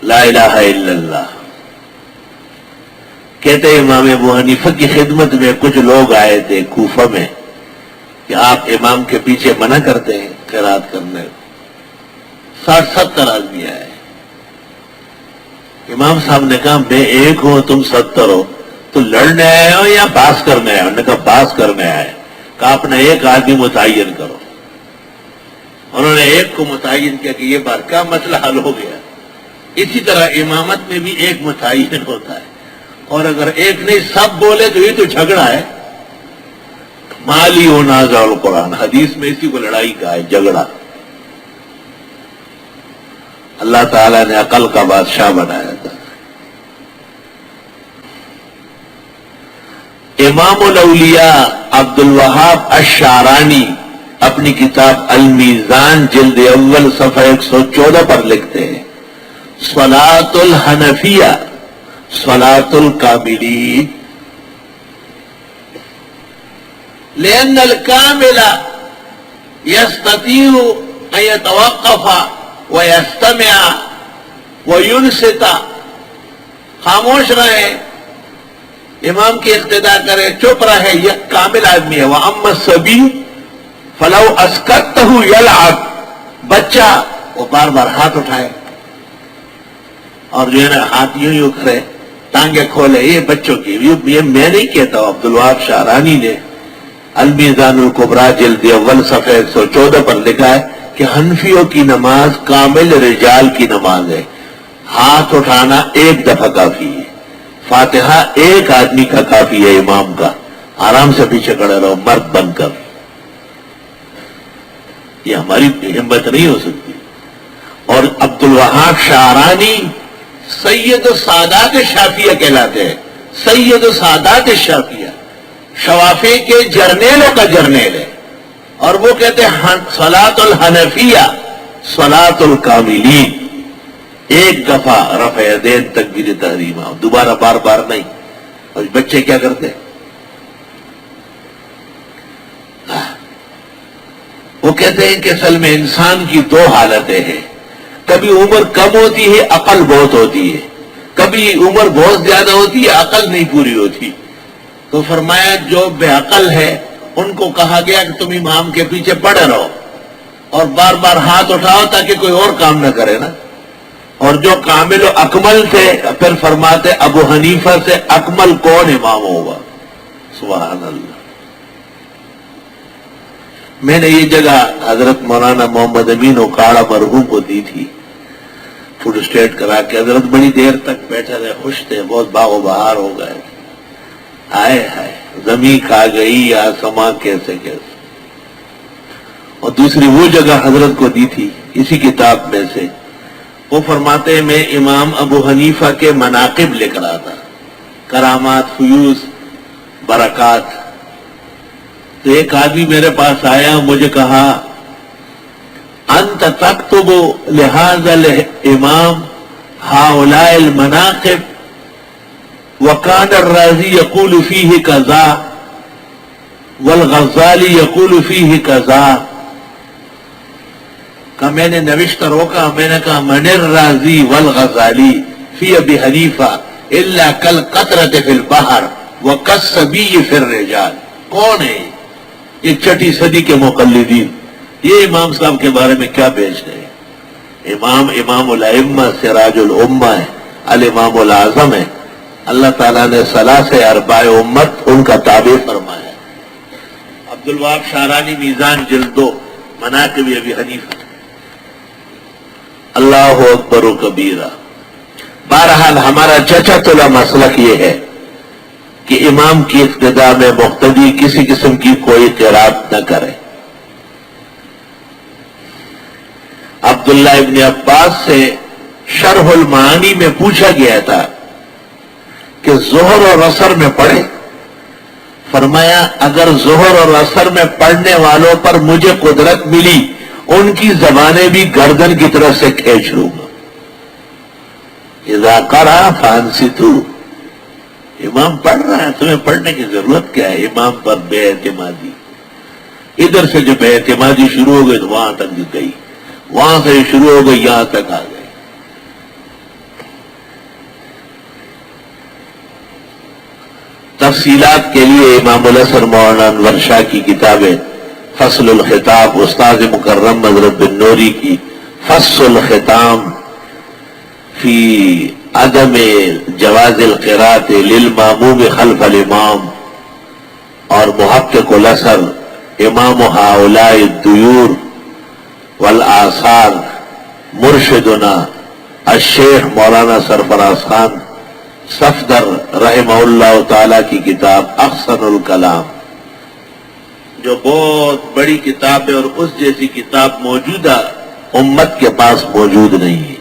لا الہ الا اللہ. کہتے ہیں امام ابو حنیفہ کی خدمت میں کچھ لوگ آئے تھے کوفہ میں کہ آپ امام کے پیچھے منع کرتے ہیں قرات کرنے. 60-70 آدمی آئے. امام صاحب نے کہا میں ایک ہوں تم 70 ہو، تو لڑنے آئے ہو یا باس کرنے آئے ہو؟ انہوں نے کہا باس کرنے آئے. کہا اپنا ایک آدمی متعین کرو. انہوں نے ایک کو متعین کیا کہ یہ بات کا مسئلہ حل ہو گیا. اسی طرح امامت میں بھی ایک متعین ہوتا ہے، اور اگر ایک نہیں سب بولے تو یہ تو جھگڑا ہے. مالی و نازع القرآن، حدیث میں اسی کو لڑائی کہا ہے، جھگڑا. اللہ تعالیٰ نے عقل کا بادشاہ بنایا تھا. امام الاولیاء عبد الوہاب الشعرانی اپنی کتاب المیزان جلد اول صفحہ 114 پر لکھتے ہیں صلاۃ الحنفیہ صلاۃ الکاملین لأن الكامل يستطيع أن يتوقف ويستمع وينصت. خاموش رہے، امام کی اقتداء کرے، چپ رہے، یہ کامل آدمی ہے. وَأَمَّا الصَّبِيُّ فَلَوْ أَسْكَتَّهُ يَلْعَبُ، بچہ وہ بار بار ہاتھ اٹھائے اور جو ہے نا ہاتھ یوں یوں کرے، ٹانگیں کھولے، یہ بچوں کی. یہ میں نہیں کہتا ہوں، عبد الوہاب شعرانی نے المیزان الکبریٰ جلد اول صفحہ 114 پر لکھا ہے کہ حنفیوں کی نماز کامل رجال کی نماز ہے. ہاتھ اٹھانا ایک دفعہ کافی ہے، فاتحہ ایک آدمی کا کافی ہے امام کا. آرام سے پیچھے کھڑے رہو مرد بن کر. یہ ہماری ہمت نہیں ہو سکتی. اور عبد الوہاب شعرانی سید السادات شافعیہ کہلاتے ہیں. سید السادات شافعیہ، شوافی کے جرنیلوں کا جرنیل ہے. اور وہ کہتے ہیں صلاۃ الحنفیہ صلاۃ الکاملین، ایک دفعہ رفع یدین تکبیر تحریمہ، دوبارہ بار بار نہیں. اور بچے کیا کرتے ہیں؟ وہ کہتے ہیں کہ اصل میں انسان کی دو حالتیں ہیں، کبھی عمر کم ہوتی ہے عقل بہت ہوتی ہے، کبھی عمر بہت زیادہ ہوتی ہے عقل نہیں پوری ہوتی. تو فرمایا جو بے عقل ہے ان کو کہا گیا کہ تم امام کے پیچھے پڑے رہو اور بار بار ہاتھ اٹھاؤ تاکہ کوئی اور کام نہ کرے نا. اور جو کامل و اکمل تھے پھر فرماتے ابو حنیفہ سے اکمل کون امام ہوگا؟ سبحان اللہ. میں نے یہ جگہ حضرت مولانا محمد امین اکاڑا مرحوم کو دی تھی، فوڈ اسٹیٹ کرا کے. حضرت بڑی دیر تک بیٹھے رہے، خوش تھے، بہت باغ و بہار ہو گئے. آئے ہائے زمین کھا گئی آسماں کیسے کیسے. اور دوسری وہ جگہ حضرت کو دی تھی اسی کتاب میں سے. وہ فرماتے ہیں میں امام ابو حنیفہ کے مناقب لکھ رہا تھا، کرامات، فیوز، برکات. تو ایک آدمی میرے پاس آیا، مجھے کہا انت تکتب لہذا الامام ہؤلاء المناقب وكان الرازي يقول فيه كذا والغزالی يقول فيه كذا. کہ میں نے نوشتہ روکا، میں نے کہا من الرازی والغزالی فی ابی حنیفہ الا کالقطرۃ فی البحر وکالصبی فی الرجال. کون ہے یہ 6 صدی کے مقلدین؟ یہ امام صاحب کے بارے میں کیا بیچ رہے ہیں؟ امام الائمہ سراج الامہ ہے، الامام العظم ہے. اللہ تعالیٰ نے ثلاثہ ارباع امت ان کا تابع فرمایا. عبد الوہاب شعرانی میزان جلد 2 مناقب ابی حنیفہ. اللہ اکبر و کبیرہ. بہرحال ہمارا چچا مسلک یہ ہے کہ امام کی اقتداء میں مقتدی کسی قسم کی کوئی قرات نہ کرے. عبداللہ ابن عباس سے شرح المعانی میں پوچھا گیا تھا کہ ظہر اور عصر میں پڑھے. فرمایا اگر ظہر اور عصر میں پڑھنے والوں پر مجھے قدرت ملی ان کی زبانیں بھی گردن کی طرف سے کھینچ لوں گا. اذا قرأ فانصتوا. امام پڑھ رہا ہے، تمہیں پڑھنے کی ضرورت کیا ہے؟ امام پر بے اعتمادی. ادھر سے جو بے اعتمادی شروع ہو گئی تو وہاں تک گئی، وہاں سے شروع ہو گئی یہاں تک آ گئی. تفصیلات کے لیے امام الحسن مولانا انور شاہ کی کتاب ہے فصل الخطاب، استاد مکرم حضرت بن نوری کی فصل الختام فی عدم جواز القراءۃ للماموم خلف الامام، اور محقق الاثر امام ہؤلاء الدیور والآثار مرشدنا الشیخ مولانا سرفراز خان صفدر رحمہ اللہ تعالی کی کتاب احسن الکلام، جو بہت بڑی کتاب ہے اور اس جیسی کتاب موجودہ امت کے پاس موجود نہیں ہے.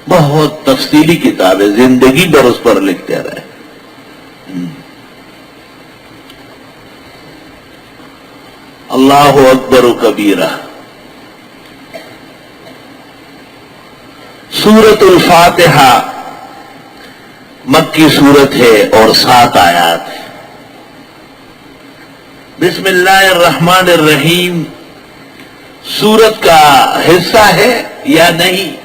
بہت تفصیلی کتاب ہے، زندگی بھر اس پر لکھتے رہے. اللہ اکبر کبیرہ. سورۃ الفاتحہ مکی سورت ہے اور 7 آیات ہے. بسم اللہ الرحمن الرحیم سورت کا حصہ ہے یا نہیں؟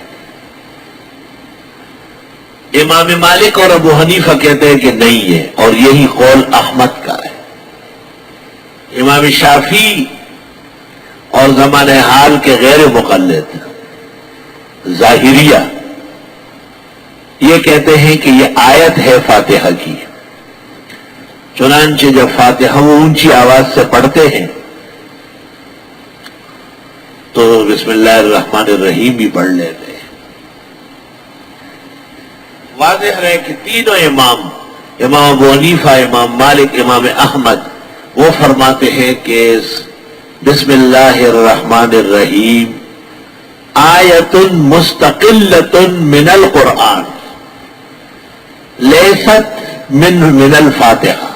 امام مالک اور ابو حنیفہ کہتے ہیں کہ نہیں ہے، اور یہی قول احمد کا ہے. امام شافعی اور زمانہ حال کے غیر مقلد ظاہریہ یہ کہتے ہیں کہ یہ آیت ہے فاتحہ کی. چنانچہ جب فاتحہ وہ اونچی آواز سے پڑھتے ہیں تو بسم اللہ الرحمن الرحیم بھی پڑھ لیتے ہیں. واضح ہے کہ تینوں امام ابو حنیفہ، امام مالک، امام احمد وہ فرماتے ہیں کہ بسم اللہ الرحمن الرحیم آیت مستقلۃ من القرآن لیست من الفاتحہ.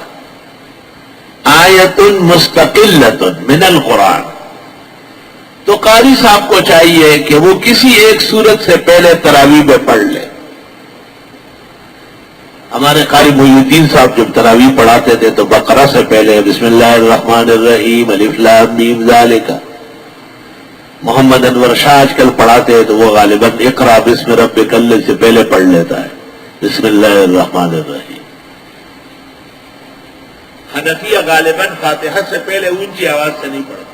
آیت مستقلۃ من القرآن. تو قاری صاحب کو چاہیے کہ وہ کسی ایک سورت سے پہلے تراویح میں پڑھ لے. ہمارے قاری محی الدین صاحب جب تراویح پڑھاتے تھے تو بقرہ سے پہلے بسم اللہ الرحمن الرحیم الف لام میم ذالک. محمد انور شاہ آج کل پڑھاتے ہیں تو وہ غالباً اقرا بسم ربک الذی سے پہلے پڑھ لیتا ہے بسم اللہ الرحمن الرحیم. حنفیہ غالباً فاتحہ سے پہلے اونچی آواز سے نہیں پڑھتا.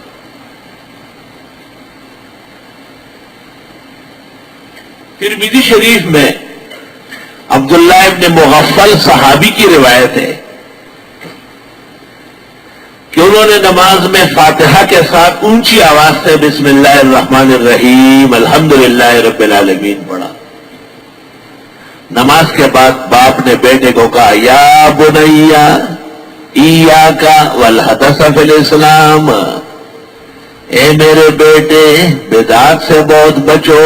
ترمذی شریف میں عبداللہ ابن مغفل صحابی کی روایت ہے کہ انہوں نے نماز میں فاتحہ کے ساتھ اونچی آواز سے بسم اللہ الرحمن الرحیم الحمدللہ رب العالمین پڑھا. نماز کے بعد باپ نے بیٹے کو کہا یا بنیا ایاک والحدث فی الاسلام، اے میرے بیٹے بدعات سے بہت بچو.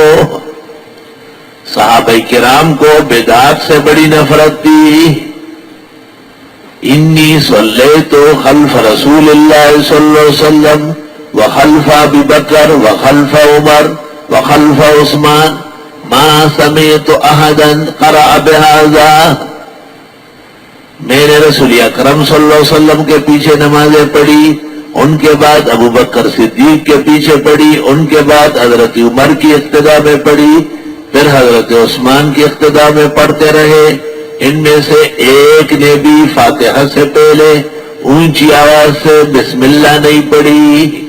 صحابہ کرام کو بدعات سے بڑی نفرت تھی. انی صلیت خلف رسول اللہ صلی اللہ علیہ وسلم وخلف ابی بکر وخلف عمر وخلف عثمان ما سمعت احدا قرأ بهذا. میں نے رسول اکرم صلی اللہ علیہ وسلم کے پیچھے نمازیں پڑھی، ان کے بعد ابو بکر صدیق کے پیچھے پڑھی، ان کے بعد حضرت عمر کی اقتداء میں پڑھی، پھر حضرت عثمان کی اقتداء میں پڑھتے رہے. ان میں سے ایک نے بھی فاتحہ سے پہلے اونچی آواز سے بسم اللہ نہیں پڑھی.